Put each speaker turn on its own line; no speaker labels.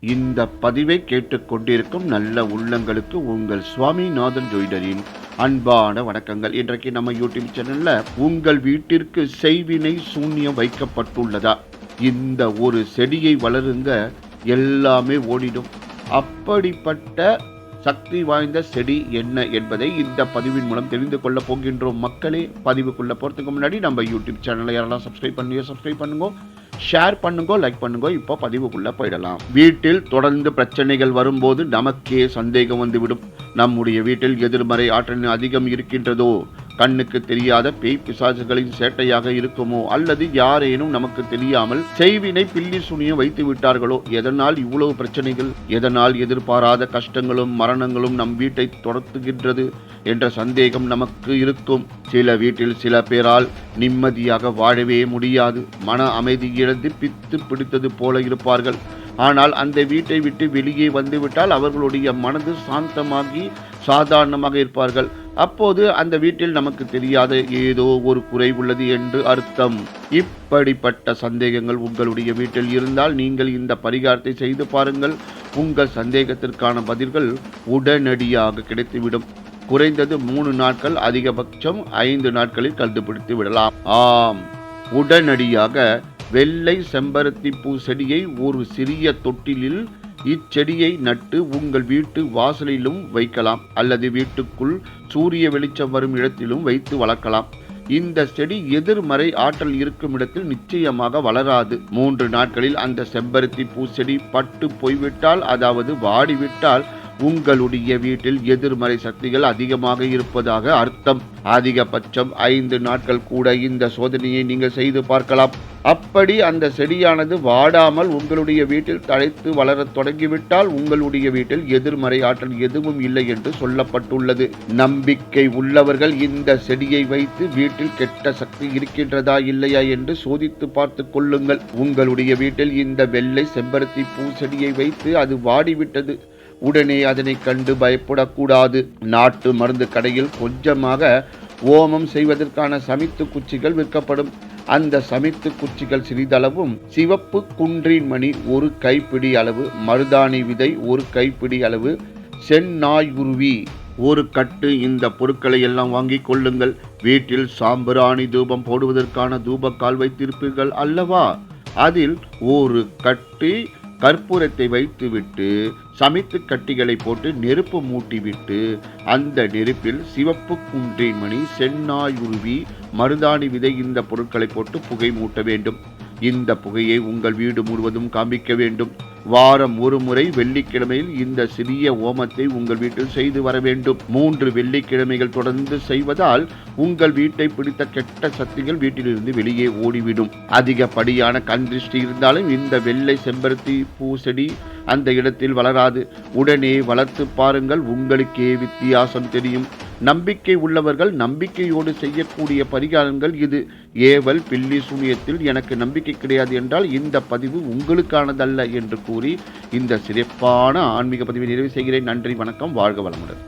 இந்த பதிவை கேட்டுக்கொண்டிருக்கும் நல்ல உள்ளங்களுக்கு உங்கள் சுவாமிநாதன் ஜோதிடரின் அன்பான வணக்கங்கள். இன்றைக்கு நம்ம யூடியூப் சேனல்ல உங்கள் வீட்டிற்கு செய்வினை சூன்யம் வைக்கப்பட்டுள்ளதா, இந்த ஒரு செடியை வளருங்க எல்லாமே ஓடிடும், அப்படிப்பட்ட சக்தி வாய்ந்த செடி என்ன என்பதை இந்த பதிவின் மூலம் தெரிந்து கொள்ள போகின்றோம். மக்களே, பதிவுக்குள்ள போறதுக்கு முன்னாடி நம்ம யூடியூப் சேனலை யாரெல்லாம் சப்ஸ்கிரைப் பண்ணுங்க, ஷேர் பண்ணுங்க, லைக் பண்ணுங்க. இப்போ பதிவுக்குள்ள போயிடலாம். வீட்டில் தொடர்ந்து பிரச்சனைகள் வரும்போது நமக்கே சந்தேகம் வந்துவிடும். நம்முடைய வீட்டில் எதிர்மறை ஆற்றல் அதிகம் இருக்கின்றதோ, கண்ணுக்கு தெரியாத பேய் பிசாசுகளின் சேட்டையாக இருக்குமோ, அல்லது யாரேனும் நமக்கு தெரியாமல் செய்வினை பில்லி சுனியம் வைத்து விட்டார்களோ, எதனால் இவ்வளவு பிரச்சனைகள், எதனால் எதிர்பாராத கஷ்டங்களும் மரணங்களும் நம் வீட்டை தொடர்த்துகின்றது என்ற சந்தேகம் நமக்கு இருக்கும். சில வீட்டில் சில பேரால் நிம்மதியாக வாழவே முடியாது. மன அமைதி இழந்து பித்து பிடித்தது போல இருப்பார்கள். ஆனால் அந்த வீட்டை விட்டு வெளியே வந்துவிட்டால் அவர்களுடைய மனது சாந்தமாகி சாதாரணமாக இருப்பார்கள். அப்போது அந்த வீட்டில் நமக்கு தெரியாத ஏதோ ஒரு குறை உள்ளது என்று அர்த்தம். இப்படிப்பட்ட சந்தேகங்கள் உங்களுடைய வீட்டில் இருந்தால் நீங்கள் இந்த பரிகாரத்தை செய்து பாருங்கள். உங்கள் சந்தேகத்திற்கான பதில்கள் உடனடியாக கிடைத்துவிடும். குறைந்தது 3 நாட்கள், அதிகபட்சம் 5 நாட்களில் கண்டுபிடித்து விடலாம். ஆம், உடனடியாக வெள்ளை செம்பருத்தி பூ செடியை ஒரு சிறிய தொட்டிலில் இச்செடியை நட்டு உங்கள் வீட்டு வாசலிலும் வைக்கலாம், அல்லது வீட்டுக்குள் சூரிய வெளிச்சம் வரும் இடத்திலும் வைத்து வளர்க்கலாம். இந்த செடி எதிர்மறை ஆற்றல் இருக்கும் இடத்தில் நிச்சயமாக வளராது. 3 நாட்களில் அந்த செம்பருத்தி பூ செடி பட்டு போய்விட்டால், அதாவது வாடிவிட்டால், உங்களுடைய வீட்டில் எதிர்மறை சக்திகள் அதிகமாக இருப்பதாக அர்த்தம். அதிகபட்சம் 5 நாட்கள் கூட இந்த சோதனையை நீங்கள் செய்து பார்க்கலாம். அப்படி அந்த செடியானது வாடாமல் உங்களுடைய வீட்டில் தழைத்து வளரத் தொடங்கிவிட்டால் உங்களுடைய வீட்டில் எதிர்மறை ஆற்றல் எதுவும் இல்லை என்று சொல்லப்பட்டுள்ளது. நம்பிக்கை உள்ளவர்கள் இந்த செடியை வைத்து வீட்டில் கெட்ட சக்தி இருக்கின்றதா இல்லையா என்று சோதித்து பார்த்து கொள்ளுங்கள். உங்களுடைய வீட்டில் இந்த வெள்ளை செம்பருத்தி பூ செடியை வைத்து அது வாடிவிட்டது, உடனே அதனை கண்டு பயப்படக்கூடாது. நாட்டு மருந்து கடையில் கொஞ்சமாக ஓமம் செய்வதற்கான சமித்து குச்சிகள் விற்கப்படும். அந்த சமித்து குச்சிகள் சிறிதளவும், சிவப்பு குன்றின் மணி 1 கைப்பிடி அளவு, மருதாணி விதை 1 கைப்பிடி அளவு, செந்நாயுருவி 1 கட்டு, இந்த பொருட்களை எல்லாம் வாங்கிக் கொள்ளுங்கள். வீட்டில் சாம்பிராணி தூபம் போடுவதற்கான தூபக்கால் வைத்திருப்பீர்கள் அல்லவா, அதில் 1 கட்டி கற்பூரத்தை வைத்துவிட்டு சமைத்து கட்டிகளை போட்டு நெருப்பு மூட்டிவிட்டு அந்த நெருப்பில் சிவப்பு குன்றின் மணி, செந்நாயுருவி, மருதாணி விதை, இந்த பொருட்களை போட்டு புகை மூட்ட வேண்டும். இந்த புகையை உங்கள் வீடு முழுவதும் காண்பிக்க வேண்டும். வாரம் 1 முறை வெள்ளிக்கிழமையில் இந்த சிறிய ஓமத்தை உங்கள் வீட்டில் செய்து வர வேண்டும். 3 வெள்ளிக்கிழமைகள் தொடர்ந்து செய்வதால் உங்கள் வீட்டை பிடித்த கெட்ட சக்திகள் வீட்டிலிருந்து வெளியே ஓடிவிடும். அதிகப்படியான கண் திருஷ்டி இருந்தாலும் இந்த வெள்ளை செம்பருத்தி பூ செடி அந்த இடத்தில் வளராது. உடனே வளர்த்து பாருங்கள், உங்களுக்கே வித்தியாசம் தெரியும். நம்பிக்கை உள்ளவர்கள் நம்பிக்கையோடு செய்யக்கூடிய பரிகாரங்கள் இது. ஏவல் பில்லி சூனியத்தில் எனக்கு நம்பிக்கை கிடையாது என்றால் இந்த பதிவு உங்களுக்கானதல்ல என்று கூறி இந்த சிறப்பான ஆன்மீக பதிவை நிறைவு செய்கிறேன். நன்றி, வணக்கம், வாழ்க வளமுடன்.